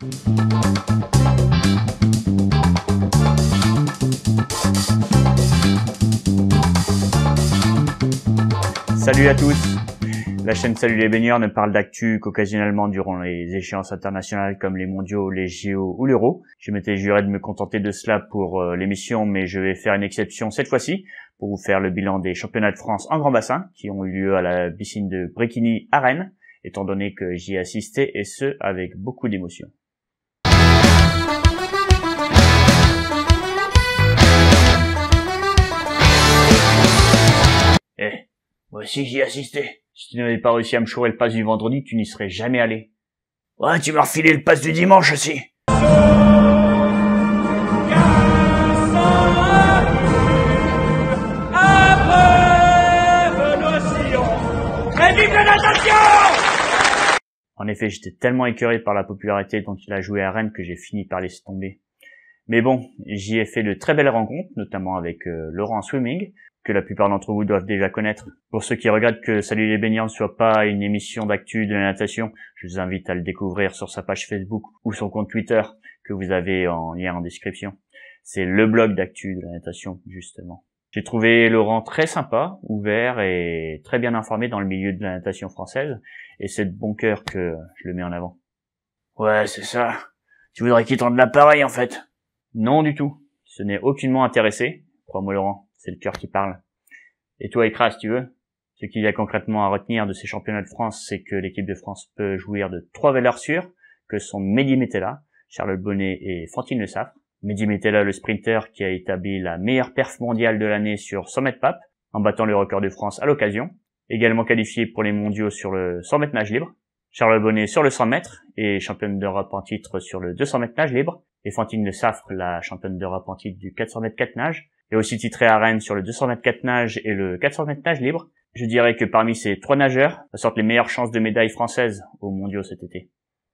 Salut à tous. La chaîne Salut les baigneurs ne parle d'actu qu'occasionnellement durant les échéances internationales comme les mondiaux, les JO ou l'Euro. Je m'étais juré de me contenter de cela pour l'émission, mais je vais faire une exception cette fois-ci pour vous faire le bilan des championnats de France en grand bassin qui ont eu lieu à la piscine de Bréquigny à Rennes, étant donné que j'y ai assisté et ce avec beaucoup d'émotion. Moi aussi j'y ai assisté. Si tu n'avais pas réussi à me chourer le pass du vendredi, tu n'y serais jamais allé. Ouais, tu m'as refilé le pass du dimanche aussi. En effet, j'étais tellement écœuré par la popularité dont il a joué à Rennes que j'ai fini par laisser tomber. Mais bon, j'y ai fait de très belles rencontres, notamment avec Laurent Swimming, que la plupart d'entre vous doivent déjà connaître. Pour ceux qui regrettent que Salut les baigneurs ne soit pas une émission d'actu de la natation, je vous invite à le découvrir sur sa page Facebook ou son compte Twitter, que vous avez en lien en description. C'est le blog d'actu de la natation, justement. J'ai trouvé Laurent très sympa, ouvert et très bien informé dans le milieu de la natation française, et c'est de bon cœur que je le mets en avant. Ouais, c'est ça. Tu voudrais qu'il tende l'appareil, en fait? Non, du tout. Ce n'est aucunement intéressé. Crois-moi, Laurent, c'est le cœur qui parle. Et toi, Ikra, si tu veux? Ce qu'il y a concrètement à retenir de ces championnats de France, c'est que l'équipe de France peut jouir de 3 valeurs sûres, que sont Mehdi Metella, Charlotte Bonnet et Fantine Le Saffre. Mehdi Metella, le sprinter qui a établi la meilleure perf mondiale de l'année sur 100 mètres pape, en battant le record de France à l'occasion. Également qualifié pour les mondiaux sur le 100 mètres nage libre. Charlotte Bonnet sur le 100 mètres et championne d'Europe en titre sur le 200 mètres nage libre. Et Fantine Le Saffre, la championne d'Europe en titre du 400 mètres 4 nage. Et aussi titrée à Rennes sur le 200 mètres 4 nage et le 400 mètres nage libre. Je dirais que parmi ces 3 nageurs, sortent les meilleures chances de médailles françaises aux mondiaux cet été.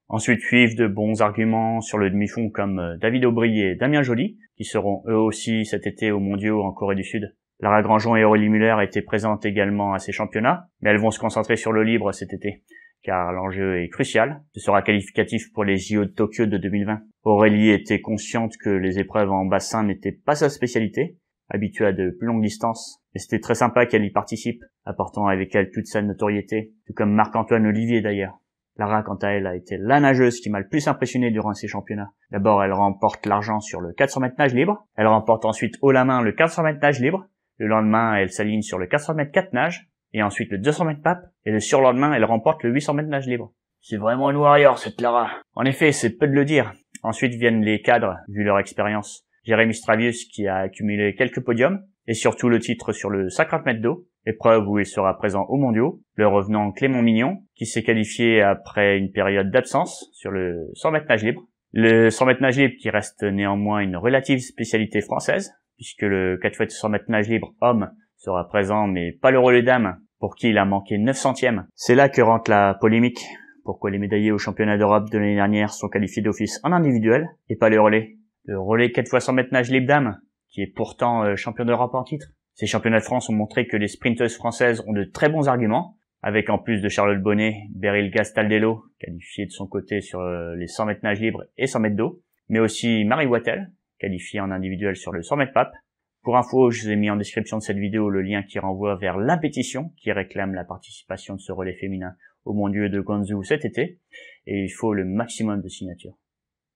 Ensuite suivent de bons arguments sur le demi-fond comme David Aubry et Damien Joly, qui seront eux aussi cet été aux mondiaux en Corée du Sud. Lara Grandjean et Aurélie Muller étaient présentes également à ces championnats, mais elles vont se concentrer sur le libre cet été, car l'enjeu est crucial. Ce sera qualificatif pour les JO de Tokyo de 2020. Aurélie était consciente que les épreuves en bassin n'étaient pas sa spécialité, habituée à de plus longues distances, et c'était très sympa qu'elle y participe, apportant avec elle toute sa notoriété, tout comme Marc-Antoine Olivier d'ailleurs. Lara, quant à elle, a été la nageuse qui m'a le plus impressionné durant ces championnats. D'abord, elle remporte l'argent sur le 400 mètres nage libre. Elle remporte ensuite haut la main le 400 mètres nage libre. Le lendemain, elle s'aligne sur le 400 mètres 4 nage. Et ensuite le 200 mètres pape. Et le surlendemain, elle remporte le 800 mètres nage libre. C'est vraiment une warrior, cette Lara. En effet, c'est peu de le dire. Ensuite viennent les cadres, vu leur expérience. Jérémy Stravius, qui a accumulé quelques podiums. Et surtout le titre sur le 50 mètres d'eau, épreuve où il sera présent aux mondiaux. Le revenant Clément Mignon, qui s'est qualifié après une période d'absence sur le 100 mètres nage libre. Le 100 mètres nage libre qui reste néanmoins une relative spécialité française, puisque le 4 x 100 mètres nage libre homme sera présent, mais pas le relais dame, pour qui il a manqué 9 centièmes. C'est là que rentre la polémique. Pourquoi les médaillés au championnat d'Europe de l'année dernière sont qualifiés d'office en individuel, et pas le relais? Le relais 4 x 100 mètres nage libre dame, qui est pourtant champion d'Europe en titre. Ces championnats de France ont montré que les sprinteuses françaises ont de très bons arguments, avec en plus de Charlotte Bonnet, Beryl Gastaldello, qualifiée de son côté sur les 100 mètres nage libre et 100 mètres d'eau, mais aussi Marie Wattel, qualifiée en individuel sur le 100 mètres pape. Pour info, je vous ai mis en description de cette vidéo le lien qui renvoie vers la pétition qui réclame la participation de ce relais féminin au mondiaux de Guangzhou cet été, et il faut le maximum de signatures.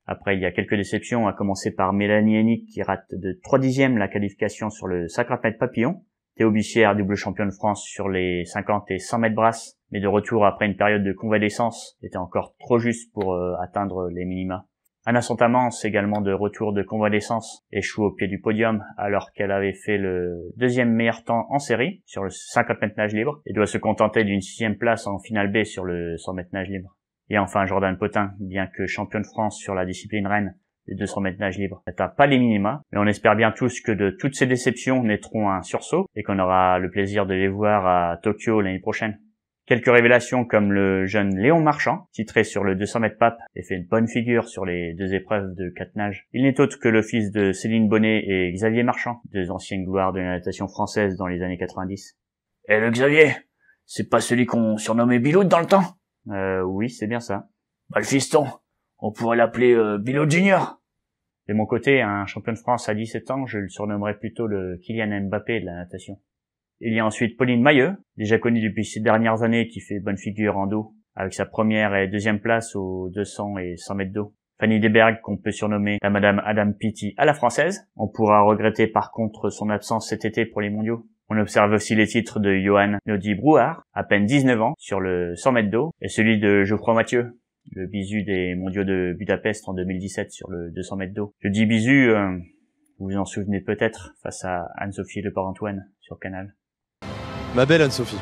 Après, il y a quelques déceptions, à commencer par Mélanie Hennig qui rate de 3/10 la qualification sur le 50 mètres papillon. Théo Bichère, double champion de France sur les 50 et 100 mètres brasse, mais de retour après une période de convalescence, était encore trop juste pour atteindre les minima. Anna Santamance, également de retour de convalescence, échoue au pied du podium alors qu'elle avait fait le 2e meilleur temps en série sur le 50 mètres nage libre et doit se contenter d'une 6e place en finale B sur le 100 mètres nage libre. Et enfin, Jordan Potin, bien que champion de France sur la discipline reine, les 200 mètres nage libre, n'atteint pas les minima, mais on espère bien tous que de toutes ces déceptions naîtront un sursaut et qu'on aura le plaisir de les voir à Tokyo l'année prochaine. Quelques révélations comme le jeune Léon Marchand, titré sur le 200 mètres pape et fait une bonne figure sur les 2 épreuves de 4 nages. Il n'est autre que le fils de Céline Bonnet et Xavier Marchand, 2 anciennes gloires de la natation française dans les années 90. Et le Xavier, c'est pas celui qu'on surnommait Biloute dans le temps? Oui, c'est bien ça. Bah le fiston, On pourrait l'appeler Bilo Junior. De mon côté, un champion de France à 17 ans, je le surnommerais plutôt le Kylian Mbappé de la natation. Il y a ensuite Pauline Mailleux, déjà connue depuis ces dernières années, qui fait bonne figure en dos, avec sa première et deuxième place aux 200 et 100 mètres d'eau. Fanny Deberg, qu'on peut surnommer la Madame Adam Peaty à la française. On pourra regretter par contre son absence cet été pour les mondiaux. On observe aussi les titres de Johan Nodi Brouard, à peine 19 ans, sur le 100 mètres d'eau, et celui de Geoffroy Mathieu, le bisu des mondiaux de Budapest en 2017 sur le 200 mètres d'eau. Je dis bisu, vous vous en souvenez peut-être, face à Anne-Sophie Leport-Antoine sur Canal. Ma belle Anne-Sophie,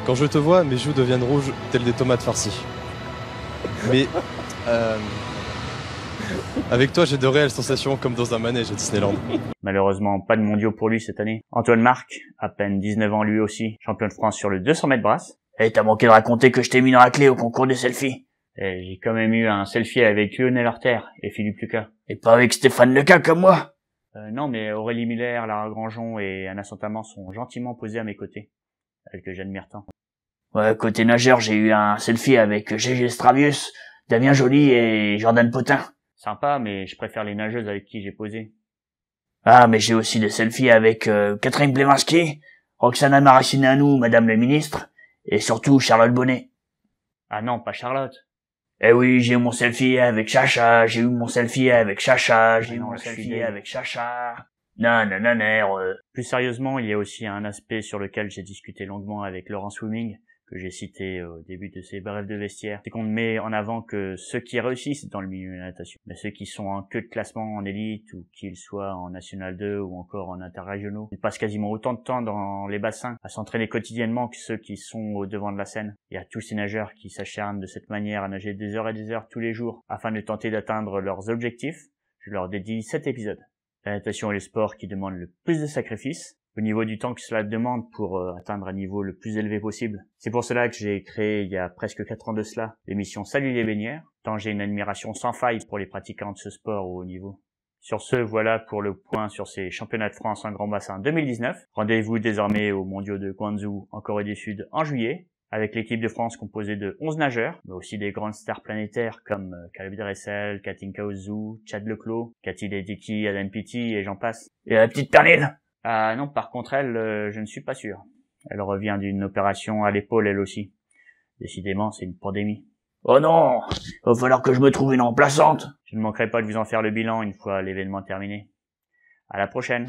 quand je te vois, mes joues deviennent rouges telles des tomates farcies. Mais avec toi, j'ai de réelles sensations comme dans un manège à Disneyland. Malheureusement, pas de mondiaux pour lui cette année. Antoine Marc, à peine 19 ans lui aussi, champion de France sur le 200 mètres brasse. Eh, t'as manqué de raconter que je t'ai mis dans la clé au concours des selfies. Et j'ai quand même eu un selfie avec Lionel Arter et Philippe Lucas. Et pas avec Stéphane Leca comme moi. Non, mais Aurélie Miller, Lara Grandjean et Anna Santaman sont gentiment posées à mes côtés, elles que j'admire tant. Ouais, côté nageur, j'ai eu un selfie avec Gégé Stravius, Damien Joly et Jordan Potin. Sympa, mais je préfère les nageuses avec qui j'ai posé. Ah, mais j'ai aussi des selfies avec Catherine Bleminski, Roxana Maracineanu, Madame la Ministre, et surtout Charlotte Bonnet. Ah non, pas Charlotte. Eh oui, j'ai eu mon selfie avec Chacha, j'ai eu mon selfie avec Chacha, j'ai eu mon selfie avec Chacha. Non. Plus sérieusement, il y a aussi un aspect sur lequel j'ai discuté longuement avec Laurent Swimming, que j'ai cité au début de ces brèves de vestiaire. C'est qu'on ne met en avant que ceux qui réussissent dans le milieu de la natation. Mais ceux qui sont en queue de classement en élite, ou qu'ils soient en National 2 ou encore en interrégionaux, ils passent quasiment autant de temps dans les bassins à s'entraîner quotidiennement que ceux qui sont au devant de la scène. Il y a tous ces nageurs qui s'acharnent de cette manière à nager des heures et des heures tous les jours afin de tenter d'atteindre leurs objectifs. Je leur dédie cet épisode. La natation est le sport qui demande le plus de sacrifices au niveau du temps que cela demande pour atteindre un niveau le plus élevé possible. C'est pour cela que j'ai créé il y a presque 4 ans de cela l'émission Salut les baigneurs, tant j'ai une admiration sans faille pour les pratiquants de ce sport au haut niveau. Sur ce, voilà pour le point sur ces championnats de France en grand bassin 2019. Rendez-vous désormais aux mondiaux de Guangzhou en Corée du Sud en juillet, avec l'équipe de France composée de 11 nageurs, mais aussi des grandes stars planétaires comme Caleb Dressel, Katinka Ozu, Chad Leclos, Cathy Ledecky, Adam Peaty et j'en passe. Et la petite Pernille? Ah non, par contre elle, je ne suis pas sûr. Elle revient d'une opération à l'épaule elle aussi. Décidément, c'est une pandémie. Oh non, va falloir que je me trouve une remplaçante. Je ne manquerai pas de vous en faire le bilan une fois l'événement terminé. À la prochaine.